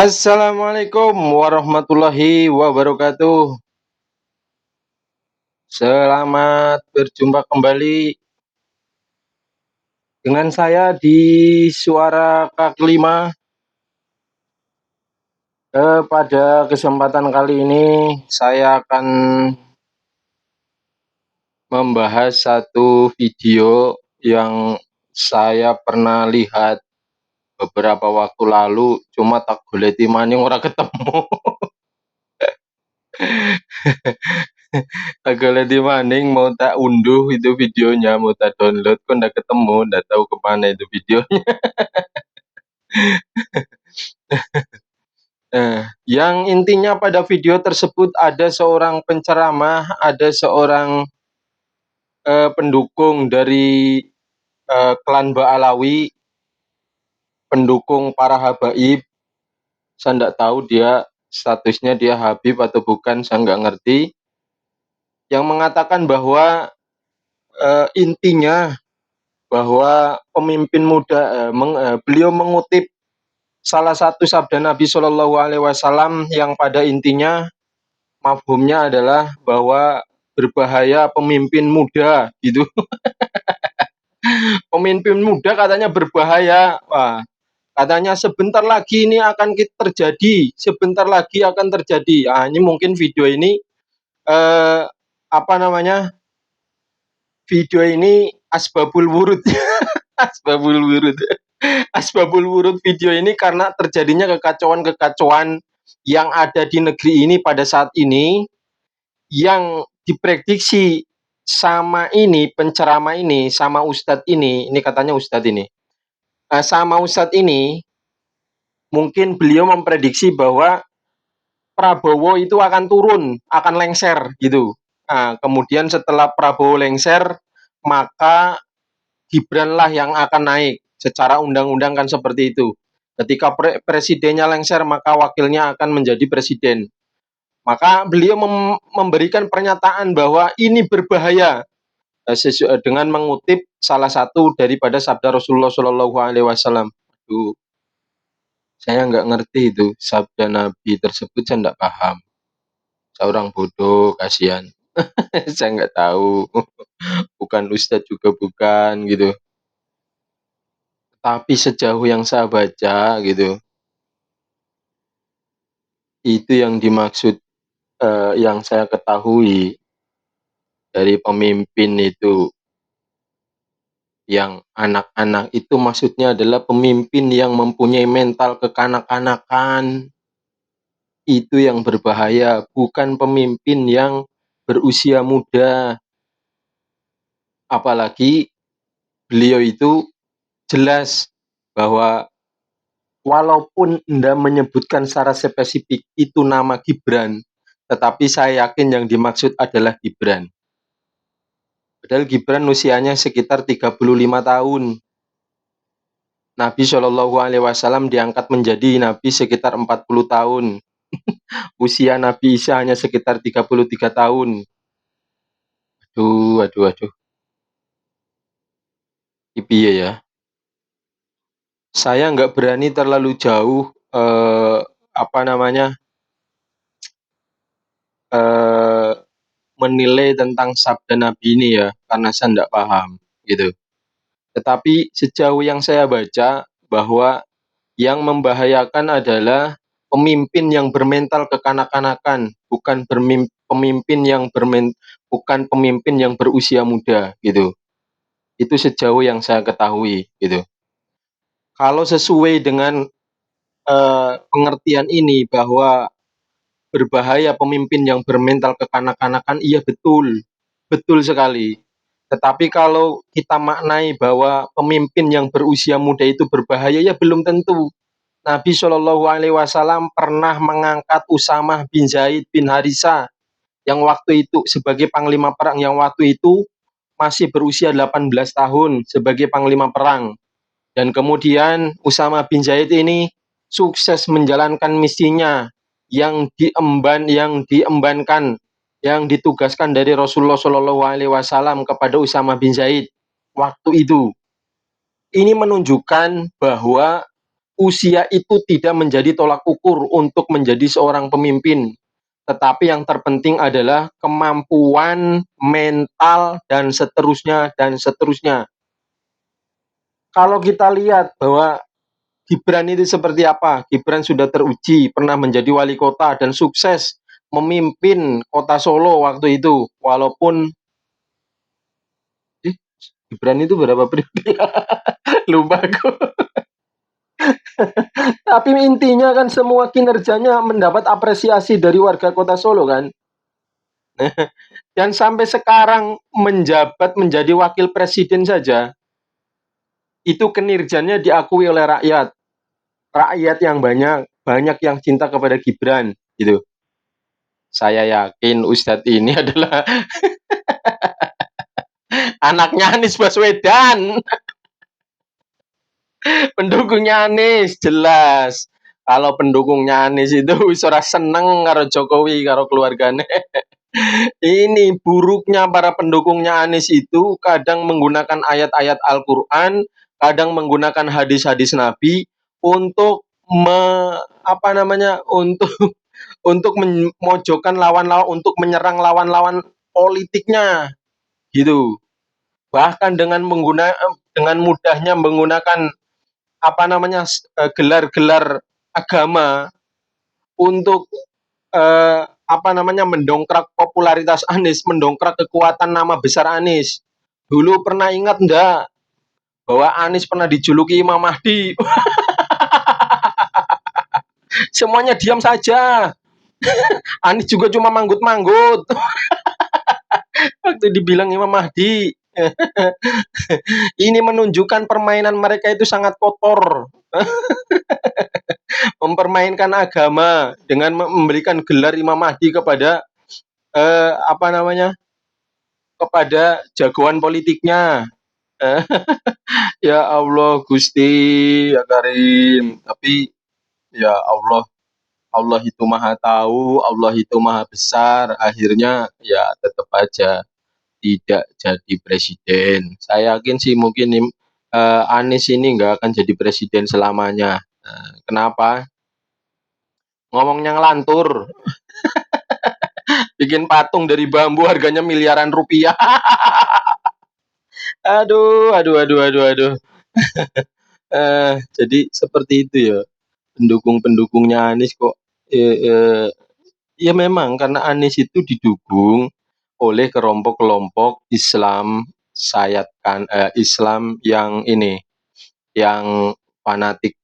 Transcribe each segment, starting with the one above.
Assalamualaikum warahmatullahi wabarakatuh. Selamat berjumpa kembali dengan saya di Suara K5. Pada kesempatan kali ini saya akan membahas satu video yang saya pernah lihat beberapa waktu lalu, cuma tak goleti maning ora ketemu. Tak goleti maning, mau tak unduh itu videonya, mau tak download kok ndak ketemu, ndak tahu kemana itu video. Yang intinya pada video tersebut ada seorang penceramah, ada seorang pendukung dari klan Ba'alawi, pendukung para habaib. Saya ndak tahu dia statusnya dia habib atau bukan, saya nggak ngerti. Yang mengatakan bahwa intinya bahwa pemimpin muda, beliau mengutip salah satu sabda Nabi Shallallahu Alaihi Wasallam yang pada intinya mafhumnya adalah bahwa berbahaya pemimpin muda gitu. Pemimpin muda katanya berbahaya. Wah, katanya sebentar lagi ini akan terjadi, sebentar lagi akan terjadi. Ini mungkin video ini eh, apa namanya? Video ini asbabul wurud. Asbabul wurud. Asbabul wurud video ini karena terjadinya kekacauan-kekacauan yang ada di negeri ini pada saat ini, yang diprediksi sama ini penceramah ini, sama ustadz ini katanya ustadz ini, sama ustadz ini mungkin beliau memprediksi bahwa Prabowo itu akan turun, akan lengser gitu. Kemudian setelah Prabowo lengser, maka Gibran lah yang akan naik. Secara undang-undang kan seperti itu. Ketika presidennya lengser, maka wakilnya akan menjadi presiden. Maka beliau memberikan pernyataan bahwa ini berbahaya dengan mengutip salah satu daripada sabda Rasulullah Shallallahu Alaihi Wasallam. Saya nggak ngerti itu sabda Nabi tersebut, saya nggak paham. Saya orang bodoh, kasihan. Saya nggak tahu. Bukan ustadz juga bukan gitu. Tapi sejauh yang saya baca gitu, itu yang dimaksud, yang saya ketahui dari pemimpin itu, yang anak-anak itu maksudnya adalah pemimpin yang mempunyai mental kekanak-kanakan. Itu yang berbahaya, bukan pemimpin yang berusia muda. Apalagi beliau itu jelas bahwa walaupun Anda menyebutkan secara spesifik itu nama Gibran, tetapi saya yakin yang dimaksud adalah Gibran. Padahal Gibran usianya sekitar 35 tahun. Nabi Shallallahu Alaihi Wasallam diangkat menjadi Nabi sekitar 40 tahun. Usia Nabi Isa hanya sekitar 33 tahun. Aduh. Piye ya. Saya nggak berani terlalu jauh apa namanya menilai tentang sabda Nabi ini ya, karena saya nggak paham gitu. Tetapi sejauh yang saya baca bahwa yang membahayakan adalah pemimpin yang bermental kekanak-kanakan, bukan pemimpin yang berusia muda gitu. Itu sejauh yang saya ketahui gitu. Kalau sesuai dengan pengertian ini bahwa berbahaya pemimpin yang bermental kekanak-kanakan, iya betul, betul sekali. Tetapi kalau kita maknai bahwa pemimpin yang berusia muda itu berbahaya, ya belum tentu. Nabi Shallallahu Alaihi Wasallam pernah mengangkat Usamah bin Zaid bin Harisa yang waktu itu sebagai panglima perang, yang waktu itu masih berusia 18 tahun sebagai panglima perang. Dan kemudian Usamah bin Zaid ini sukses menjalankan misinya yang ditugaskan dari Rasulullah Shallallahu Alaihi Wasallam kepada Usamah bin Zaid waktu itu. Ini menunjukkan bahwa usia itu tidak menjadi tolak ukur untuk menjadi seorang pemimpin, tetapi yang terpenting adalah kemampuan mental dan seterusnya dan seterusnya. Kalau kita lihat bahwa Gibran itu seperti apa, Gibran sudah teruji, pernah menjadi wali kota dan sukses memimpin kota Solo waktu itu, walaupun Gibran itu berapa periode? Lupa aku. Tapi intinya kan semua kinerjanya mendapat apresiasi dari warga kota Solo kan. Dan sampai sekarang menjabat menjadi wakil presiden saja, itu kinerjanya diakui oleh rakyat. Rakyat yang banyak, banyak yang cinta kepada Gibran gitu. Saya yakin Ustadz ini adalah anaknya Anies Baswedan. Pendukungnya Anies, jelas. Kalau pendukungnya Anies itu ora seneng karo Jokowi, karo keluarganya. Ini buruknya para pendukungnya Anies itu kadang menggunakan ayat-ayat Al-Quran, kadang menggunakan hadis-hadis Nabi untuk apa namanya, untuk memojokkan lawan-lawan, untuk menyerang lawan-lawan politiknya, gitu. Bahkan dengan mudahnya menggunakan apa namanya, gelar-gelar agama untuk apa namanya, mendongkrak popularitas Anies, mendongkrak kekuatan nama besar Anies. Dulu pernah ingat enggak bahwa Anies pernah dijuluki Imam Mahdi? Semuanya diam saja. Anies juga cuma manggut-manggut waktu dibilang Imam Mahdi. Ini menunjukkan permainan mereka itu sangat kotor. Mempermainkan agama dengan memberikan gelar Imam Mahdi kepada apa namanya, kepada jagoan politiknya. Ya Allah Gusti, ya Karim. Tapi ya Allah, Allah itu maha tahu, Allah itu maha besar. Akhirnya ya tetap aja tidak jadi presiden. Saya yakin sih mungkin Anies ini nggak akan jadi presiden selamanya. Kenapa? Ngomongnya ngelantur, bikin patung dari bambu harganya miliaran rupiah. Aduh, aduh, aduh, aduh, aduh. Jadi seperti itu ya. Pendukung-pendukungnya Anies kok eh, eh, ya memang karena Anies itu didukung oleh kelompok-kelompok Islam Islam yang ini, yang fanatik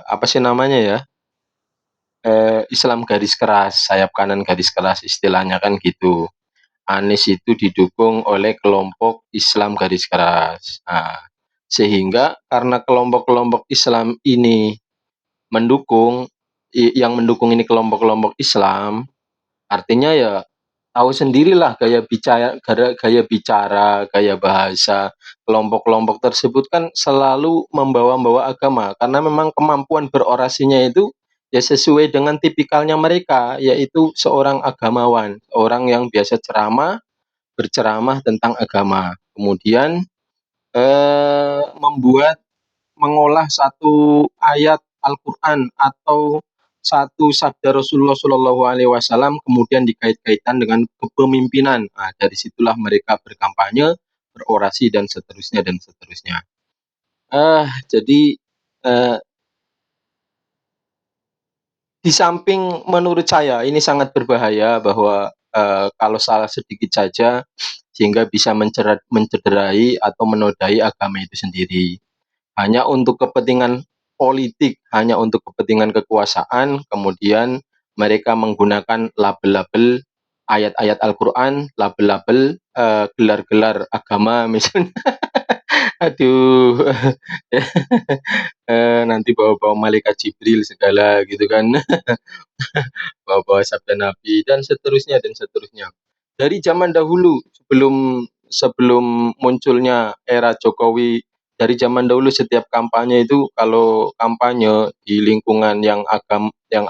apa sih namanya ya? Islam garis keras, sayap kanan garis keras istilahnya kan gitu. Anies itu didukung oleh kelompok Islam garis keras. Nah, sehingga karena kelompok-kelompok Islam ini mendukung yang mendukung ini kelompok-kelompok Islam, artinya ya tahu sendirilah gaya bahasa kelompok-kelompok tersebut kan selalu membawa-bawa agama karena memang kemampuan berorasinya itu ya sesuai dengan tipikalnya mereka, yaitu seorang agamawan, orang yang biasa berceramah tentang agama. Kemudian mengolah satu ayat Al-Quran atau satu sabda Rasulullah Shallallahu Alaihi Wasallam kemudian dikait-kaitkan dengan kepemimpinan. Nah, dari situlah mereka berkampanye, berorasi dan seterusnya dan seterusnya. Jadi eh, di samping menurut saya ini sangat berbahaya bahwa kalau salah sedikit saja sehingga bisa mencederai atau menodai agama itu sendiri. Hanya untuk kepentingan politik, hanya untuk kepentingan kekuasaan, kemudian mereka menggunakan label-label ayat-ayat Al-Quran, label-label gelar-gelar agama misalnya. Aduh, nanti bawa-bawa malaikat Jibril segala gitu kan, bawa-bawa sabda Nabi dan seterusnya dan seterusnya. Dari zaman dahulu sebelum sebelum munculnya era Jokowi, dari zaman dahulu setiap kampanye itu kalau kampanye di lingkungan yang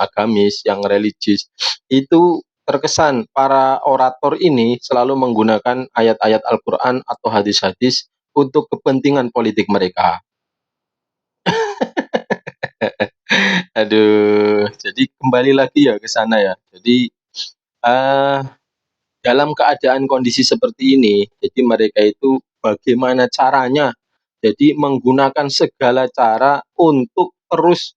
agamis, yang religius, itu terkesan para orator ini selalu menggunakan ayat-ayat Al-Quran atau hadis-hadis untuk kepentingan politik mereka. Aduh, jadi kembali lagi ya ke sana ya. Jadi, eee, dalam keadaan kondisi seperti ini, jadi mereka itu bagaimana caranya, jadi menggunakan segala cara untuk terus,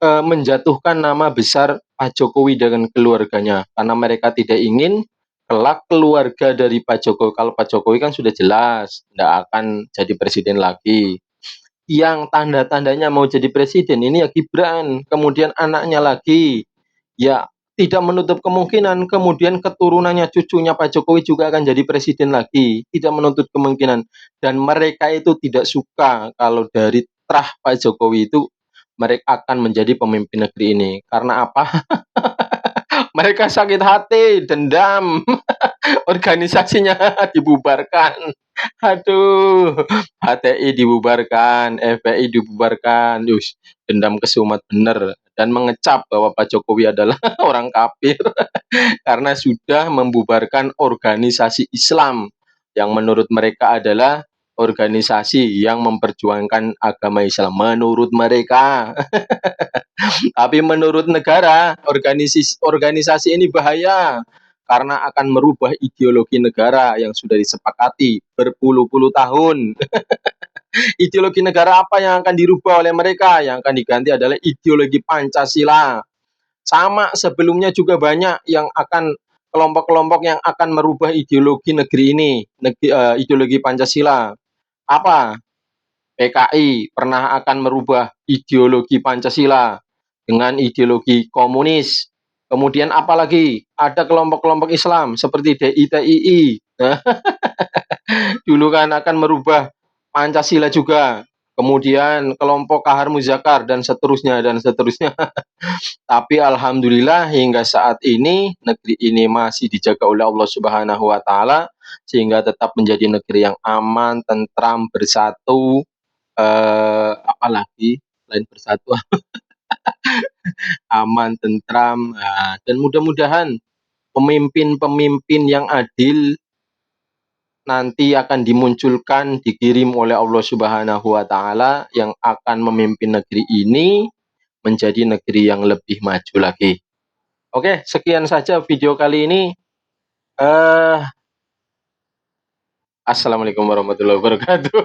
menjatuhkan nama besar Pak Jokowi dengan keluarganya. Karena mereka tidak ingin kelak keluarga dari Pak Jokowi, kalau Pak Jokowi kan sudah jelas nggak akan jadi presiden lagi. Yang tanda-tandanya mau jadi presiden ini ya Gibran, kemudian anaknya lagi, ya tidak menutup kemungkinan kemudian keturunannya, cucunya Pak Jokowi juga akan jadi presiden lagi, tidak menutup kemungkinan. Dan mereka itu tidak suka kalau dari terah Pak Jokowi itu mereka akan menjadi pemimpin negeri ini. Karena apa? Mereka sakit hati, dendam, organisasinya dibubarkan. Aduh, HTI dibubarkan, FPI dibubarkan, dendam kesumat bener dan mengecap bahwa Pak Jokowi adalah orang kafir karena sudah membubarkan organisasi Islam yang menurut mereka adalah organisasi yang memperjuangkan agama Islam menurut mereka. Tapi menurut negara, organisasi ini bahaya karena akan merubah ideologi negara yang sudah disepakati berpuluh-puluh tahun. Ideologi negara apa yang akan dirubah oleh mereka? Yang akan diganti adalah ideologi Pancasila. Sama sebelumnya juga banyak yang akan kelompok-kelompok yang akan merubah ideologi negeri ini, ideologi Pancasila. Apa? PKI pernah akan merubah ideologi Pancasila dengan ideologi komunis. Kemudian apalagi ada kelompok-kelompok Islam seperti DITII. Nah, dulu kan akan merubah Pancasila juga. Kemudian kelompok Kahar Muzakar dan seterusnya dan seterusnya. Tapi alhamdulillah hingga saat ini negeri ini masih dijaga oleh Allah Subhanahu wa taala sehingga tetap menjadi negeri yang aman, tentram, bersatu, apalagi selain bersatu, aman, tentram, dan mudah-mudahan pemimpin-pemimpin yang adil nanti akan dimunculkan, dikirim oleh Allah Subhanahu wa taala yang akan memimpin negeri ini menjadi negeri yang lebih maju lagi. Oke, sekian saja video kali ini. Eh, Assalamualaikum warahmatullahi wabarakatuh.